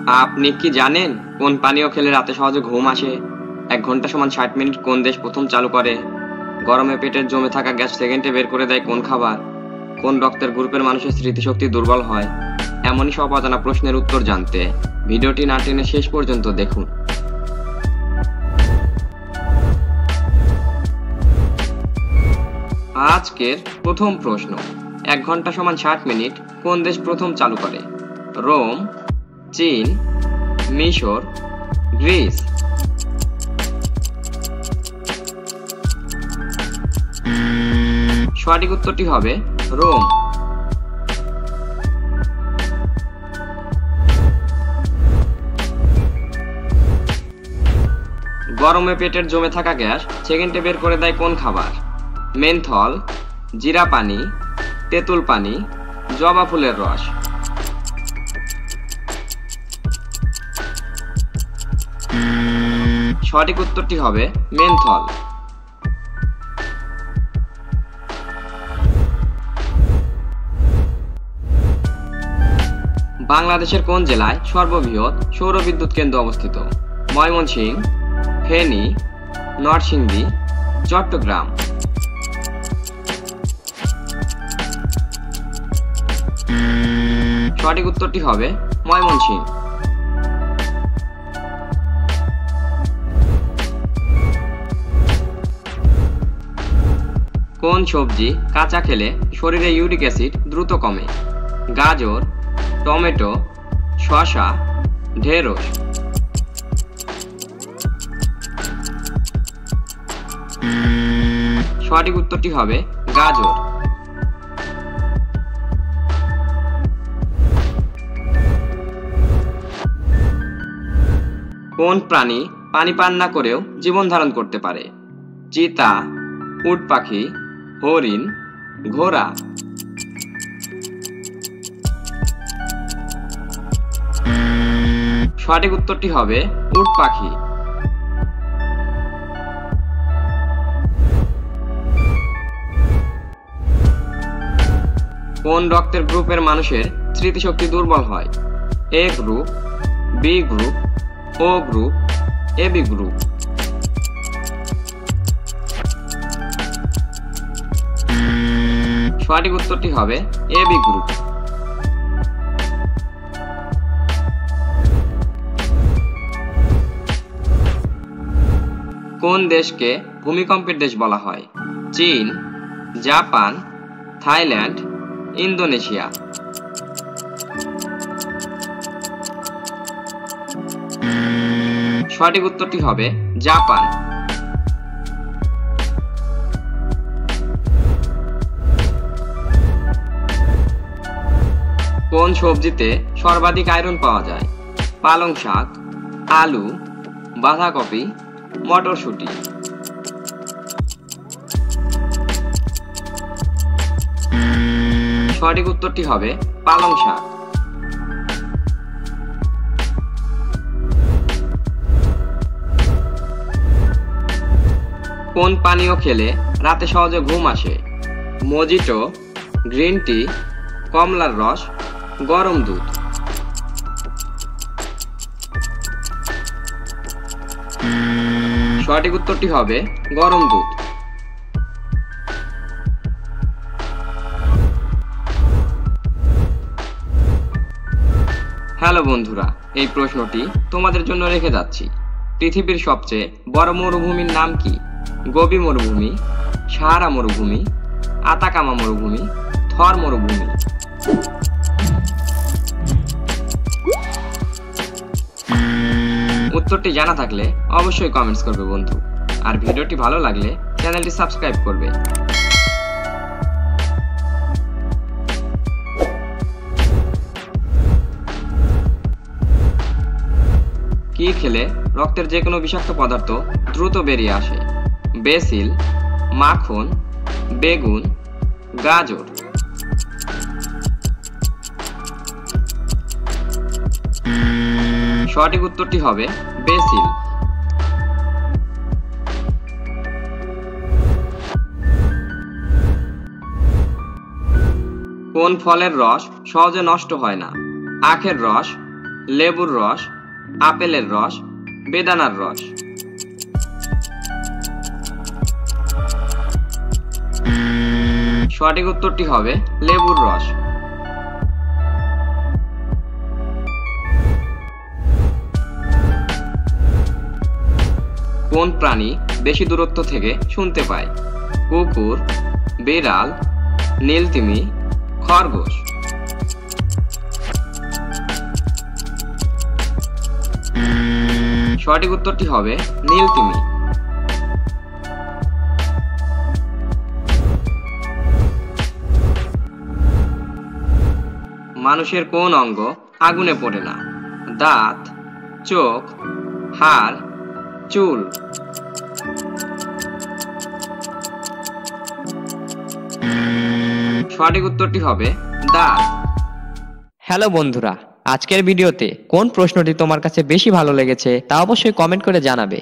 আপনি কি জানেন কোন পানীয় খেলে রাতে সহজে ঘুম আসে? 1 ঘন্টা সমান 60 মিনিট কোন দেশ প্রথম চালু করে? গরমে পেটের জমে থাকা গ্যাস সেকেন্ডে বের করে দেয় কোন খাবার? কোন রক্তের গ্রুপের মানুষের স্মৃতিশক্তি দুর্বল হয়? এমনই সব অজানা প্রশ্নের উত্তর জানতে ভিডিওটি না টেনে শেষ পর্যন্ত দেখুন। আজকের প্রথম প্রশ্ন, 1 ঘন্টা সমান 60 মিনিট কোন দেশ প্রথম চালু করে? রোম, চীন, মিশর, গ্রিস। সঠিক উত্তরটি হবে রোম। গরমে পেটের জমে থাকা গ্যাস সেকেন্ডে বের করে দেয় কোন খাবার? মেন্থল, জিরা পানি, তেঁতুল পানি, জবা ফুলের রস। সঠিক উত্তরটি হবে মেন্থল। বাংলাদেশের কোন জেলায় সর্ববৃহৎ সৌর বিদ্যুৎ কেন্দ্র অবস্থিত? ময়মনসিংহ, ফেনী, নরসিংদী, চট্টগ্রাম। সঠিক উত্তরটি হবে ময়মনসিংহ। কোন সবজি কাঁচা খেলে শরীরে ইউরিক অ্যাসিড দ্রুত কমে? গাজর, টমেটো, শসা, ঢেঁড়স। সঠিক উত্তরটি হবে গাজর। কোন প্রাণী পানি পান না করেও জীবন ধারণ করতে পারে? চিতা, উট পাখি, হরিণ, ঘোড়া। সঠিক উত্তরটি হবে উট পাখি। কোন রক্তের গ্রুপের মানুষের স্মৃতিশক্তি দুর্বল হয়? এ গ্রুপ, বি গ্রুপ, ও গ্রুপ, এবি গ্রুপ। সঠিক উত্তরটি হবে এবি গ্রুপ। কোন দেশকে ভূমিকম্পের দেশ বলা হয়? চীন, জাপান, থাইল্যান্ড, ইন্দোনেশিয়া। সঠিক উত্তরটি হবে জাপান। কোন সবজিতে সর্বাধিক আয়রন পাওয়া যায়? পালং শাক, আলু, বাঁধাকপি, মটরশুঁটি। সঠিক উত্তরটি হবে পালং শাক। কোন পানীয় খেলে রাতে সহজে ঘুম আসে? মজিটো, গ্রিন টি, কমলার রস, গরম দুধ। সঠিক উত্তরটি হবে গরম দুধ। হ্যালো বন্ধুরা, এই প্রশ্নটি তোমাদের জন্য রেখে যাচ্ছি। পৃথিবীর সবচেয়ে বড় মরুভূমির নাম কি? গোবি মরুভূমি, সাহারা মরুভূমি, আতাকামা মরুভূমি, থর মরুভূমি। উত্তরটি জানা থাকলে অবশ্যই কমেন্টস করবে বন্ধু, আর ভিডিওটি ভালো লাগলে চ্যানেলটি সাবস্ক্রাইব করবে। কি খেলে রক্তের যে কোনো বিষাক্ত পদার্থ দ্রুত বেরিয়ে আসে? বেসিল, মাখন, বেগুন, গাজর। সঠিক উত্তরটি হবে বেসিল। কোন ফলের রস সহজে নষ্ট হয় না? আখের রস, লেবুর রস, আপেলের রস, বেদানার রস। সঠিক উত্তরটি হবে লেবুর রস। কোন প্রাণী বেশি দূরত্ব থেকে শুনতে পায়? কুকুর, বিড়াল, নীলতিমি, খরগোশ। সঠিক উত্তরটি হবে নীলতিমি। মানুষের কোন অঙ্গ আগুনে পড়ে না? দাঁত, চোখ, হাড়, চুল। সঠিক উত্তরটি হবে দাঁত। হ্যালো বন্ধুরা, আজকের ভিডিওতে কোন প্রশ্নটি তোমার কাছে বেশি ভালো লেগেছে তা অবশ্যই কমেন্ট করে জানাবে।